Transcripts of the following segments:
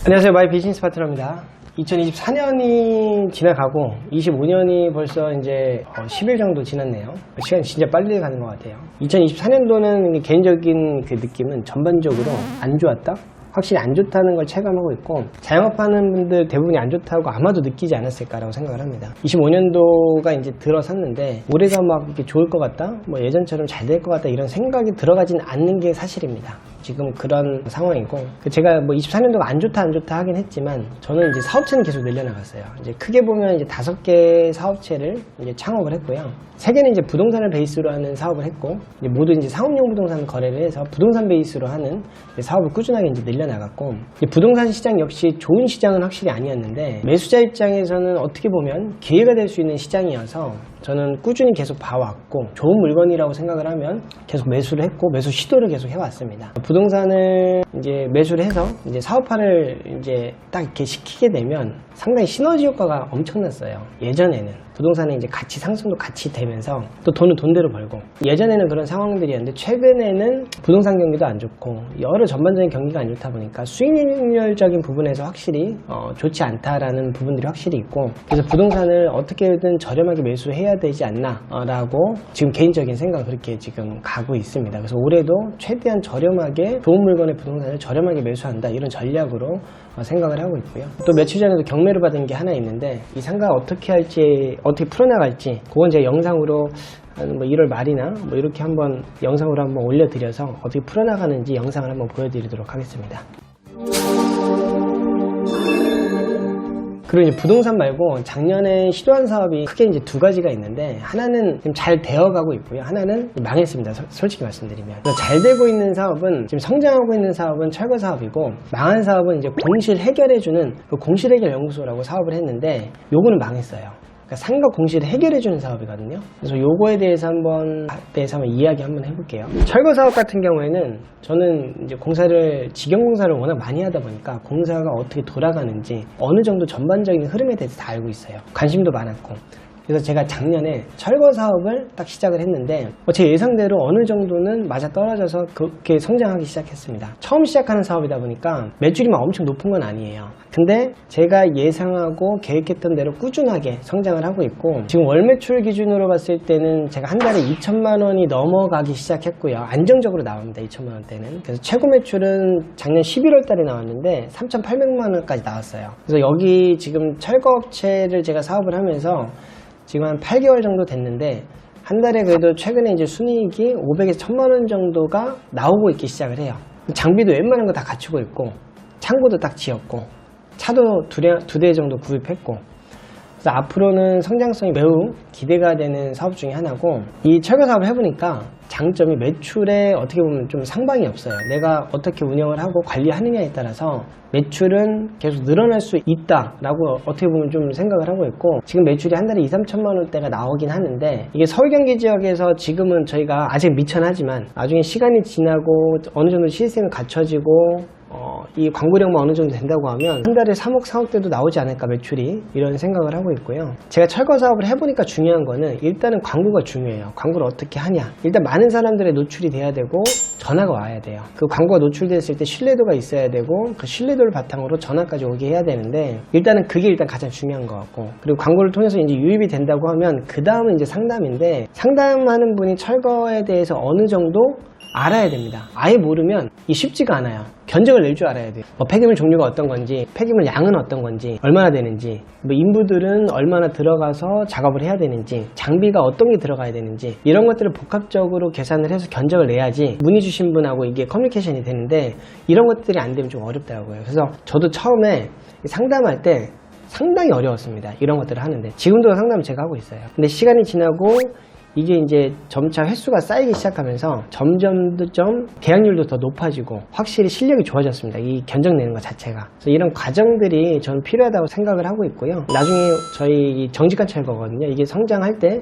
안녕하세요. 마이 비즈니스 파트너입니다. 2024년이 지나가고 25년이 벌써 이제 10일 정도 지났네요. 시간이 진짜 빨리 가는 것 같아요. 2024년도는 개인적인 그 느낌은 전반적으로 안 좋았다? 확실히 안 좋다는 걸 체감하고 있고, 자영업하는 분들 대부분이 안 좋다고 아마도 느끼지 않았을까라고 생각을 합니다. 25년도가 이제 들어섰는데 올해가 막 이렇게 좋을 것 같다, 뭐 예전처럼 잘 될 것 같다, 이런 생각이 들어가진 않는 게 사실입니다. 지금 그런 상황이고, 제가 뭐 24년도가 안 좋다 하긴 했지만, 저는 이제 사업체는 계속 늘려나갔어요. 이제 크게 보면 이제 5개 사업체를 이제 창업을 했고요. 3개는 이제 부동산을 베이스로 하는 사업을 했고, 이제 모두 이제 상업용 부동산 거래를 해서 부동산 베이스로 하는 사업을 꾸준하게 이제 늘려나갔고, 이제 부동산 시장 역시 좋은 시장은 확실히 아니었는데, 매수자 입장에서는 어떻게 보면 기회가 될 수 있는 시장이어서 저는 꾸준히 계속 봐왔고, 좋은 물건이라고 생각을 하면 계속 매수를 했고, 매수 시도를 계속 해왔습니다. 부동산을 이제 매수를 해서 이제 사업화를 이제 딱 이렇게 시키게 되면 상당히 시너지 효과가 엄청났어요. 예전에는 부동산의 이제 가치 상승도 같이 되면서 또 돈은 돈대로 벌고, 예전에는 그런 상황들이었는데 최근에는 부동산 경기도 안 좋고 여러 전반적인 경기가 안 좋다 보니까 수익률적인 부분에서 확실히 좋지 않다라는 부분들이 확실히 있고, 그래서 부동산을 어떻게든 저렴하게 매수해야 되지 않나 라고 지금 개인적인 생각은 그렇게 지금 가고 있습니다. 그래서 올해도 최대한 저렴하게 좋은 물건의 부동산을 저렴하게 매수한다, 이런 전략으로 생각을 하고 있고요. 또 며칠 전에도 경매를 받은 게 하나 있는데, 이 상가 어떻게 할지, 어떻게 풀어나갈지, 그건 제가 영상으로 뭐 1월 말이나 뭐 이렇게 한번 영상으로 한번 올려드려서 어떻게 풀어나가는지 영상을 한번 보여드리도록 하겠습니다. 그리고 이제 부동산 말고 작년에 시도한 사업이 크게 이제 2가지가 있는데, 하나는 지금 잘 되어가고 있고요. 하나는 망했습니다. 솔직히 말씀드리면. 잘 되고 있는 사업은, 지금 성장하고 있는 사업은 철거 사업이고, 망한 사업은 이제 공실 해결해주는 그 공실 해결 연구소라고 사업을 했는데, 요거는 망했어요. 그러니까 상가 공실을 해결해주는 사업이거든요. 그래서 요거에 대해서 한번 이야기 한번 해볼게요. 철거 사업 같은 경우에는 저는 이제 직영 공사를 워낙 많이 하다 보니까 공사가 어떻게 돌아가는지 어느 정도 전반적인 흐름에 대해서 다 알고 있어요. 관심도 많았고. 그래서 제가 작년에 철거 사업을 딱 시작을 했는데, 제 예상대로 어느 정도는 맞아 떨어져서 그렇게 성장하기 시작했습니다. 처음 시작하는 사업이다 보니까 매출이 막 엄청 높은 건 아니에요. 근데 제가 예상하고 계획했던 대로 꾸준하게 성장을 하고 있고, 지금 월 매출 기준으로 봤을 때는 제가 한 달에 2천만 원이 넘어가기 시작했고요. 안정적으로 나옵니다, 2천만 원대는. 그래서 최고 매출은 작년 11월 달에 나왔는데 3,800만 원까지 나왔어요. 그래서 여기 지금 철거업체를 제가 사업을 하면서 지금 한 8개월 정도 됐는데, 한 달에 그래도 최근에 이제 순이익이 500에서 1000만 원 정도가 나오고 있기 시작을 해요. 장비도 웬만한 거 다 갖추고 있고, 창고도 딱 지었고, 차도 2대 정도 구입했고, 그래서 앞으로는 성장성이 매우 기대가 되는 사업 중에 하나고, 이 철거 사업을 해보니까 장점이 매출에 어떻게 보면 좀 상방이 없어요. 내가 어떻게 운영을 하고 관리하느냐에 따라서 매출은 계속 늘어날 수 있다라고 어떻게 보면 좀 생각을 하고 있고, 지금 매출이 한 달에 2, 3천만 원대가 나오긴 하는데, 이게 서울 경기 지역에서 지금은 저희가 아직 미천하지만 나중에 시간이 지나고 어느 정도 시스템이 갖춰지고 이 광고량만 어느 정도 된다고 하면 한 달에 3억, 4억대도 나오지 않을까, 매출이, 이런 생각을 하고 있고요. 제가 철거 사업을 해보니까 중요한 거는 일단은 광고가 중요해요. 광고를 어떻게 하냐, 일단 많은 사람들의 노출이 돼야 되고 전화가 와야 돼요. 그 광고가 노출됐을 때 신뢰도가 있어야 되고, 그 신뢰도를 바탕으로 전화까지 오게 해야 되는데, 일단은 그게 일단 가장 중요한 것 같고, 그리고 광고를 통해서 이제 유입이 된다고 하면 그 다음은 이제 상담인데, 상담하는 분이 철거에 대해서 어느 정도 알아야 됩니다. 아예 모르면 이 쉽지가 않아요. 견적을 낼 줄 알아야 돼요. 폐기물 종류가 어떤 건지, 폐기물 양은 어떤 건지, 얼마나 되는지, 인부들은 얼마나 들어가서 작업을 해야 되는지, 장비가 어떤 게 들어가야 되는지, 이런 것들을 복합적으로 계산을 해서 견적을 내야지 문의 주신 분하고 이게 커뮤니케이션이 되는데, 이런 것들이 안 되면 좀 어렵더라고요. 그래서 저도 처음에 상담할 때 상당히 어려웠습니다. 이런 것들을 하는데, 지금도 상담을 제가 하고 있어요. 근데 시간이 지나고 이게 이제 점차 횟수가 쌓이기 시작하면서 점점 계약률도 더 높아지고 확실히 실력이 좋아졌습니다. 이 견적 내는 것 자체가. 그래서 이런 과정들이 저는 필요하다고 생각을 하고 있고요. 나중에 저희 정직한 철거거든요. 이게 성장할 때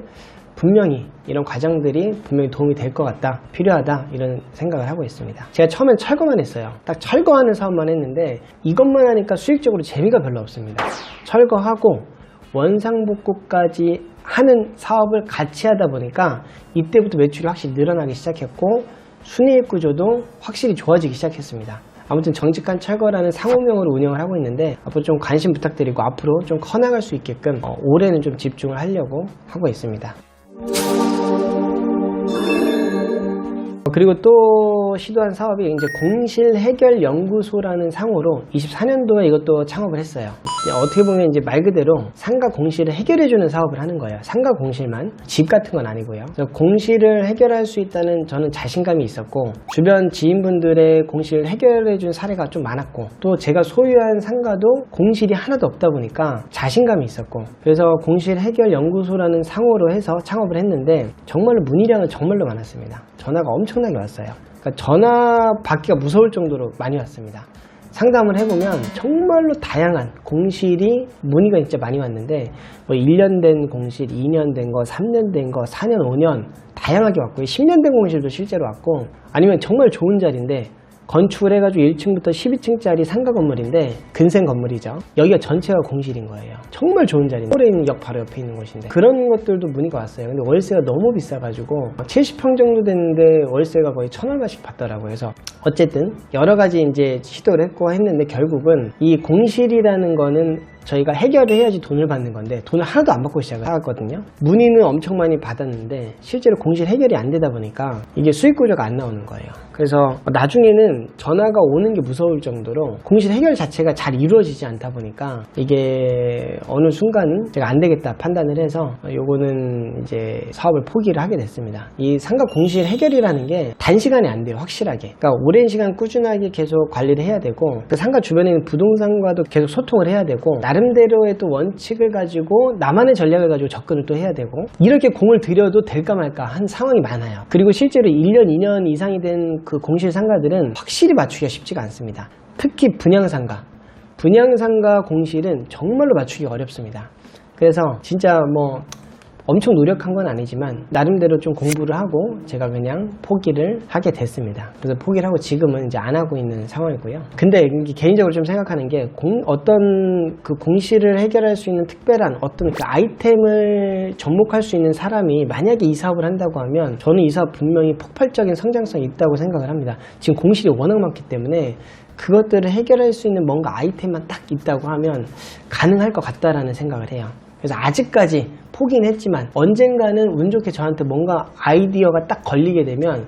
분명히 이런 과정들이 분명히 도움이 될 것 같다, 필요하다, 이런 생각을 하고 있습니다. 제가 처음엔 철거만 했어요. 딱 철거하는 사업만 했는데 이것만 하니까 수익적으로 재미가 별로 없습니다. 철거하고 원상복구까지 하는 사업을 같이 하다 보니까 이때부터 매출이 확실히 늘어나기 시작했고, 순이익 구조도 확실히 좋아지기 시작했습니다. 아무튼 정직한 철거라는 상호명으로 운영을 하고 있는데 앞으로 좀 관심 부탁드리고 앞으로 좀 커나갈 수 있게끔 올해는 좀 집중을 하려고 하고 있습니다. 그리고 또 시도한 사업이 이제 공실해결연구소라는 상호로 24년도에 이것도 창업을 했어요. 어떻게 보면 이제 말 그대로 상가 공실을 해결해주는 사업을 하는 거예요. 상가 공실만, 집 같은 건 아니고요. 그래서 공실을 해결할 수 있다는 저는 자신감이 있었고, 주변 지인분들의 공실을 해결해준 사례가 좀 많았고, 또 제가 소유한 상가도 공실이 하나도 없다 보니까 자신감이 있었고, 그래서 공실해결연구소라는 상호로 해서 창업을 했는데 정말로 문의량은 정말로 많았습니다. 전화가 엄청나게 왔어요. 그러니까 전화 받기가 무서울 정도로 많이 왔습니다. 상담을 해보면 정말로 다양한 공실이 문의가 진짜 많이 왔는데 뭐 1년 된 공실, 2년 된 거, 3년 된 거, 4년, 5년 다양하게 왔고 10년 된 공실도 실제로 왔고, 아니면 정말 좋은 자리인데 건축을 해가지고 1층부터 12층짜리 상가 건물인데 근생 건물이죠. 여기가 전체가 공실인 거예요. 정말 좋은 자리인데 서울에 있는 역 바로 옆에 있는 곳인데 그런 것들도 문의가 왔어요. 근데 월세가 너무 비싸가지고 70평 정도 됐는데 월세가 거의 1,000얼마씩 받더라고요. 그래서 어쨌든 여러 가지 이제 시도를 했고 했는데 결국은 이 공실이라는 거는 저희가 해결을 해야지 돈을 받는 건데 돈을 하나도 안 받고 시작을 하거든요. 문의는 엄청 많이 받았는데 실제로 공실 해결이 안 되다 보니까 이게 수익 구조가 안 나오는 거예요. 그래서 나중에는 전화가 오는 게 무서울 정도로 공실 해결 자체가 잘 이루어지지 않다 보니까 이게 어느 순간은 제가 안 되겠다 판단을 해서 요거는 이제 사업을 포기를 하게 됐습니다. 이 상가 공실 해결이라는 게 단시간에 안 돼요. 확실하게. 그러니까 오랜 시간 꾸준하게 계속 관리를 해야 되고 그 상가 주변에 있는 부동산과도 계속 소통을 해야 되고 나름대로의 또 원칙을 가지고 나만의 전략을 가지고 접근을 또 해야 되고 이렇게 공을 들여도 될까 말까 한 상황이 많아요. 그리고 실제로 1년, 2년 이상이 된 그 공실 상가들은 확실히 맞추기가 쉽지가 않습니다. 특히 분양상가 공실은 정말로 맞추기 어렵습니다. 그래서 진짜 뭐 엄청 노력한 건 아니지만 나름대로 좀 공부를 하고 제가 그냥 포기를 하게 됐습니다. 그래서 포기를 하고 지금은 이제 안 하고 있는 상황이고요. 근데 개인적으로 좀 생각하는 게 어떤 그 공실을 해결할 수 있는 특별한 어떤 그 아이템을 접목할 수 있는 사람이 만약에 이 사업을 한다고 하면 저는 이 사업 분명히 폭발적인 성장성이 있다고 생각을 합니다. 지금 공실이 워낙 많기 때문에 그것들을 해결할 수 있는 뭔가 아이템만 딱 있다고 하면 가능할 것 같다라는 생각을 해요. 그래서 아직까지 포기는 했지만 언젠가는 운 좋게 저한테 뭔가 아이디어가 딱 걸리게 되면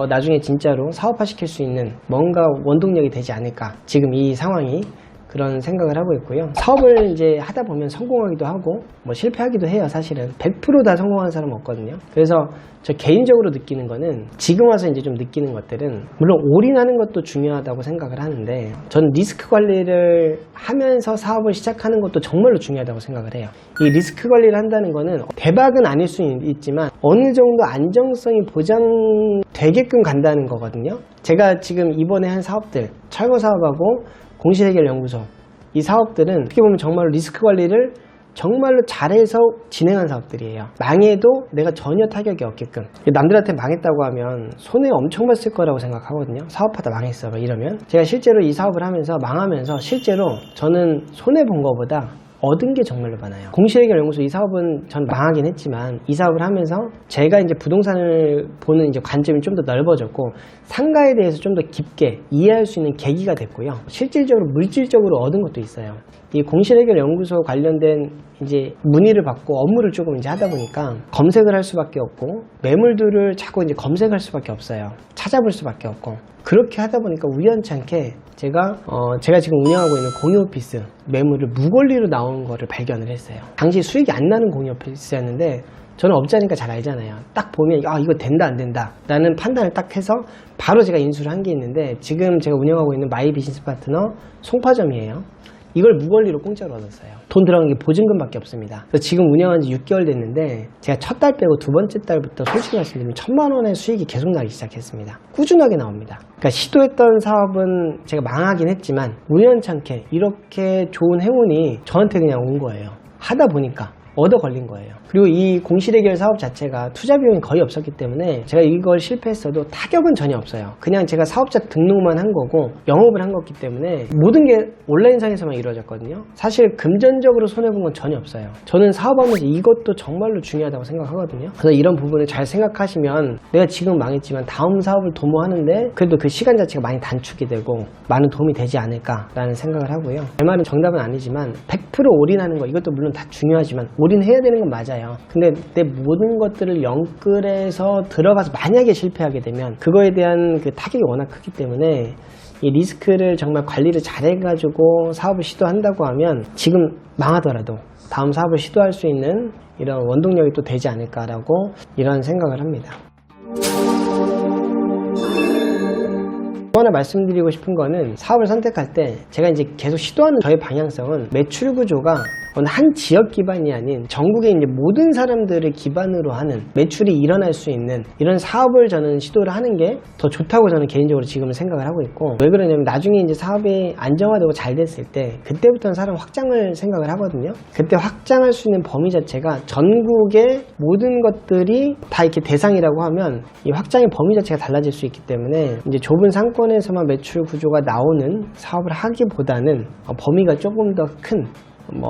나중에 진짜로 사업화시킬 수 있는 뭔가 원동력이 되지 않을까, 지금 이 상황이 그런 생각을 하고 있고요. 사업을 이제 하다 보면 성공하기도 하고 뭐 실패하기도 해요. 사실은 100% 다 성공한 사람은 없거든요. 그래서 저 개인적으로 느끼는 거는 지금 와서 이제 좀 느끼는 것들은 물론 올인하는 것도 중요하다고 생각을 하는데 저는 리스크 관리를 하면서 사업을 시작하는 것도 정말로 중요하다고 생각을 해요. 이 리스크 관리를 한다는 거는 대박은 아닐 수 있지만 어느 정도 안정성이 보장되게끔 간다는 거거든요. 제가 지금 이번에 한 사업들, 철거 사업하고 공실해결연구소, 이 사업들은 어떻게 보면 정말로 리스크 관리를 정말로 잘해서 진행한 사업들이에요. 망해도 내가 전혀 타격이 없게끔. 남들한테 망했다고 하면 손해 엄청 봤을 거라고 생각하거든요. 사업하다 망했어 이러면. 제가 실제로 이 사업을 하면서 망하면서 실제로 저는 손해본 거보다 얻은 게 정말로 많아요. 공실해결연구소 이 사업은 전 망하긴 했지만 이 사업을 하면서 제가 이제 부동산을 보는 이제 관점이 좀 더 넓어졌고 상가에 대해서 좀 더 깊게 이해할 수 있는 계기가 됐고요. 실질적으로 물질적으로 얻은 것도 있어요. 이 공실해결연구소 관련된 이제 문의를 받고 업무를 조금 이제 하다 보니까 검색을 할 수밖에 없고 매물들을 자꾸 이제 검색할 수밖에 없어요. 찾아볼 수밖에 없고 그렇게 하다 보니까 우연찮게 제가 지금 운영하고 있는 공유 오피스 매물을 무권리로 나온 거를 발견을 했어요. 당시 수익이 안 나는 공유 오피스였는데 저는 업자니까 잘 알잖아요. 딱 보면 이거 된다 안 된다 라는 판단을 딱 해서 바로 제가 인수를 한 게 있는데 지금 제가 운영하고 있는 마이 비즈니스 파트너 송파점이에요. 이걸 무권리로 공짜로 얻었어요. 돈 들어간 게 보증금밖에 없습니다. 그래서 지금 운영한 지 6개월 됐는데 제가 첫 달 빼고 두 번째 달부터 솔직히 말씀드리면 1,000만 원의 수익이 계속 나기 시작했습니다. 꾸준하게 나옵니다. 그러니까 시도했던 사업은 제가 망하긴 했지만 우연찮게 이렇게 좋은 행운이 저한테 그냥 온 거예요. 하다 보니까 얻어 걸린 거예요. 그리고 이 공시대결 사업 자체가 투자 비용이 거의 없었기 때문에 제가 이걸 실패했어도 타격은 전혀 없어요. 그냥 제가 사업자 등록만 한 거고 영업을 한 거기 때문에 모든 게 온라인상에서만 이루어졌거든요. 사실 금전적으로 손해본 건 전혀 없어요. 저는 사업하면서 이것도 정말로 중요하다고 생각하거든요. 그래서 이런 부분을 잘 생각하시면 내가 지금 망했지만 다음 사업을 도모하는데 그래도 그 시간 자체가 많이 단축이 되고 많은 도움이 되지 않을까라는 생각을 하고요. 제 말은 정답은 아니지만 100% 올인하는 거 이것도 물론 다 중요하지만 올인해야 되는 건 맞아요. 근데 내 모든 것들을 영끌해서 들어가서 만약에 실패하게 되면 그거에 대한 그 타격이 워낙 크기 때문에 이 리스크를 정말 관리를 잘해가지고 사업을 시도한다고 하면 지금 망하더라도 다음 사업을 시도할 수 있는 이런 원동력이 또 되지 않을까라고 이런 생각을 합니다. 또 하나 말씀드리고 싶은 거는 사업을 선택할 때 제가 이제 계속 시도하는 저의 방향성은 매출 구조가 어느 한 지역 기반이 아닌 전국의 이제 모든 사람들을 기반으로 하는 매출이 일어날 수 있는 이런 사업을 저는 시도를 하는 게 더 좋다고 저는 개인적으로 지금은 생각을 하고 있고, 왜 그러냐면 나중에 이제 사업이 안정화되고 잘 됐을 때 그때부터는 사람 확장을 생각을 하거든요. 그때 확장할 수 있는 범위 자체가 전국의 모든 것들이 다 이렇게 대상이라고 하면 이 확장의 범위 자체가 달라질 수 있기 때문에 이제 좁은 상권에서만 매출 구조가 나오는 사업을 하기보다는 범위가 조금 더 큰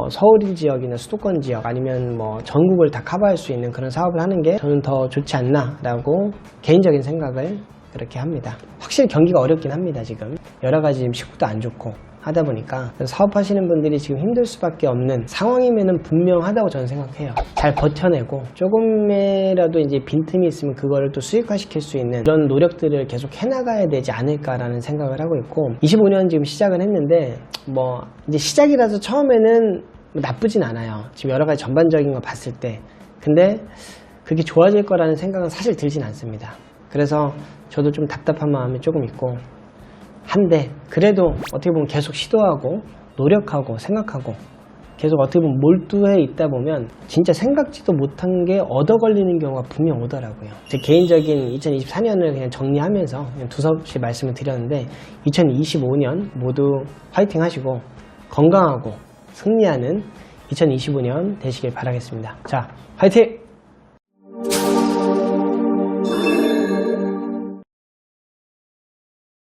서울 지역이나 수도권 지역 아니면 전국을 다 커버할 수 있는 그런 사업을 하는 게 저는 더 좋지 않나 라고 개인적인 생각을 그렇게 합니다. 확실히 경기가 어렵긴 합니다. 지금 여러 가지 지금 시국도 안 좋고 하다 보니까 사업하시는 분들이 지금 힘들 수밖에 없는 상황이면은 분명하다고 저는 생각해요. 잘 버텨내고 조금이라도 이제 빈틈이 있으면 그거를 또 수익화시킬 수 있는 그런 노력들을 계속 해나가야 되지 않을까라는 생각을 하고 있고, 25년 지금 시작을 했는데 이제 시작이라서 처음에는 나쁘진 않아요. 지금 여러 가지 전반적인 거 봤을 때. 근데 그게 좋아질 거라는 생각은 사실 들진 않습니다. 그래서 저도 좀 답답한 마음이 조금 있고 한데, 그래도 어떻게 보면 계속 시도하고 노력하고 생각하고 계속 어떻게 보면 몰두해 있다 보면 진짜 생각지도 못한 게 얻어 걸리는 경우가 분명 오더라고요. 제 개인적인 2024년을 그냥 정리하면서 그냥 두서없이 말씀을 드렸는데 2025년 모두 화이팅 하시고 건강하고 승리하는 2025년 되시길 바라겠습니다. 자, 화이팅!